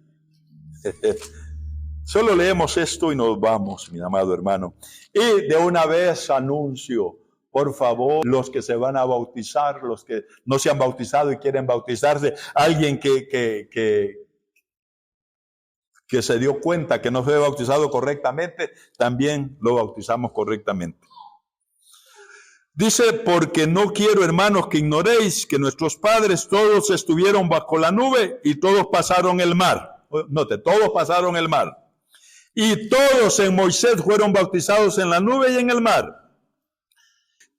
Solo leemos esto y nos vamos, mi amado hermano. Y de una vez anuncio, por favor, los que se van a bautizar, los que no se han bautizado y quieren bautizarse, alguien que se dio cuenta que no fue bautizado correctamente, también lo bautizamos correctamente. Dice, porque no quiero, hermanos, que ignoréis que nuestros padres todos estuvieron bajo la nube y todos pasaron el mar. Note, todos pasaron el mar. Y todos en Moisés fueron bautizados en la nube y en el mar.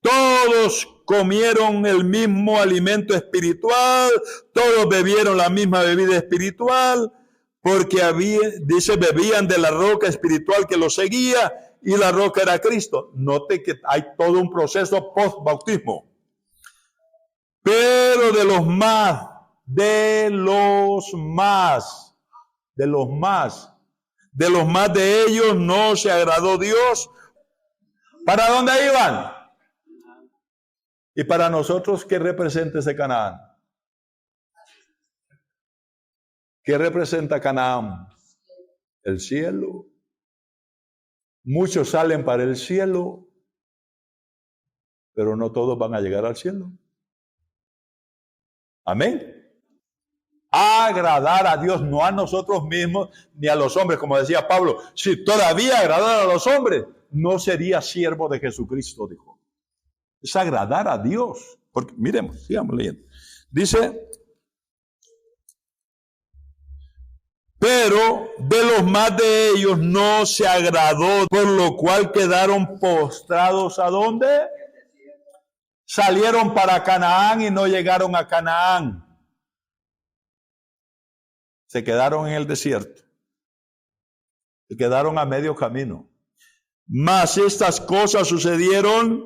Todos comieron el mismo alimento espiritual, todos bebieron la misma bebida espiritual, porque bebían de la roca espiritual que los seguía, y la roca era Cristo. Note que hay todo un proceso post-bautismo. Pero de los de ellos no se agradó Dios. ¿Para dónde iban? Y para nosotros, ¿qué representa ese Canaán? ¿Qué representa Canaán? El cielo. Muchos salen para el cielo, pero no todos van a llegar al cielo. Amén. Agradar a Dios, no a nosotros mismos ni a los hombres, como decía Pablo. Si todavía agradara a los hombres, no sería siervo de Jesucristo, dijo. Es agradar a Dios. Porque, miremos, sigamos leyendo. Dice, pero de los más de ellos no se agradó, por lo cual quedaron postrados. ¿A dónde? Salieron para Canaán y no llegaron a Canaán. Se quedaron en el desierto. Se quedaron a medio camino. Mas estas cosas sucedieron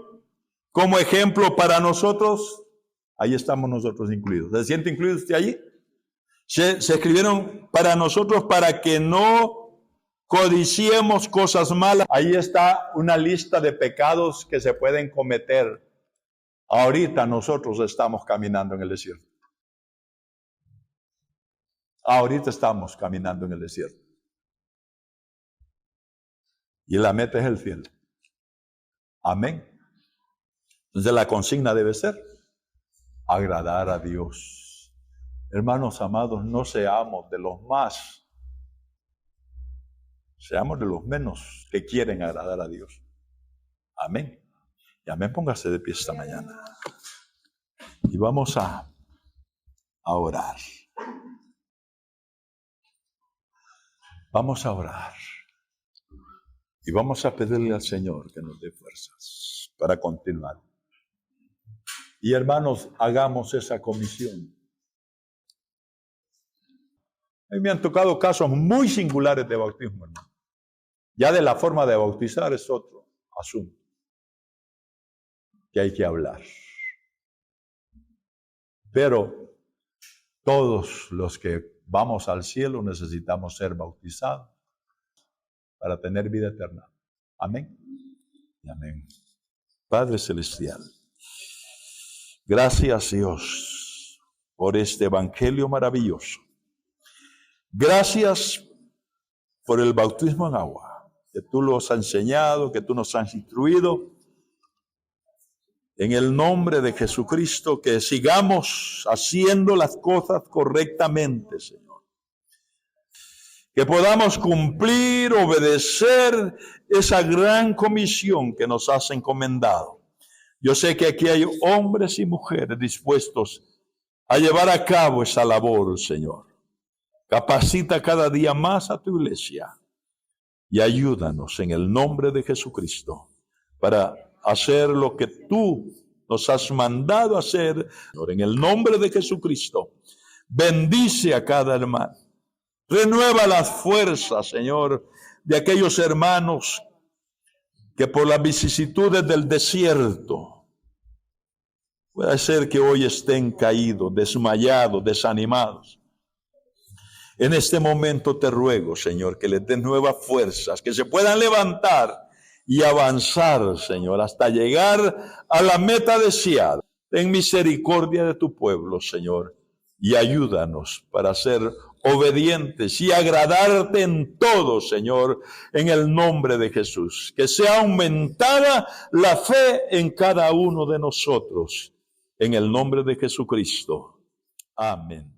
como ejemplo para nosotros. Ahí estamos nosotros incluidos. ¿Se siente incluido usted allí? Se escribieron para nosotros para que no codiciemos cosas malas. Ahí está una lista de pecados que se pueden cometer. Ahorita nosotros estamos caminando en el desierto. Ahorita estamos caminando en el desierto. Y la meta es el cielo. Amén. Entonces la consigna debe ser agradar a Dios. Hermanos amados, no seamos de los más, seamos de los menos que quieren agradar a Dios. Amén. Y amén, póngase de pie esta mañana. Y vamos a orar. Vamos a orar. Y vamos a pedirle al Señor que nos dé fuerzas para continuar. Y hermanos, hagamos esa comisión. A mí me han tocado casos muy singulares de bautismo, hermano. Ya de la forma de bautizar es otro asunto que hay que hablar. Pero todos los que vamos al cielo necesitamos ser bautizados para tener vida eterna. Amén. Y amén. Padre Celestial, gracias Dios por este evangelio maravilloso. Gracias por el bautismo en agua, que tú nos has enseñado, que tú nos has instruido. En el nombre de Jesucristo, que sigamos haciendo las cosas correctamente, Señor. Que podamos cumplir, obedecer esa gran comisión que nos has encomendado. Yo sé que aquí hay hombres y mujeres dispuestos a llevar a cabo esa labor, Señor. Capacita cada día más a tu iglesia y ayúdanos en el nombre de Jesucristo para hacer lo que tú nos has mandado hacer, Señor, en el nombre de Jesucristo. Bendice a cada hermano. Renueva las fuerzas, Señor, de aquellos hermanos que por las vicisitudes del desierto puede ser que hoy estén caídos, desmayados, desanimados. En este momento te ruego, Señor, que les des nuevas fuerzas, que se puedan levantar y avanzar, Señor, hasta llegar a la meta deseada. Ten misericordia de tu pueblo, Señor, y ayúdanos para ser obedientes y agradarte en todo, Señor, en el nombre de Jesús. Que sea aumentada la fe en cada uno de nosotros, en el nombre de Jesucristo. Amén.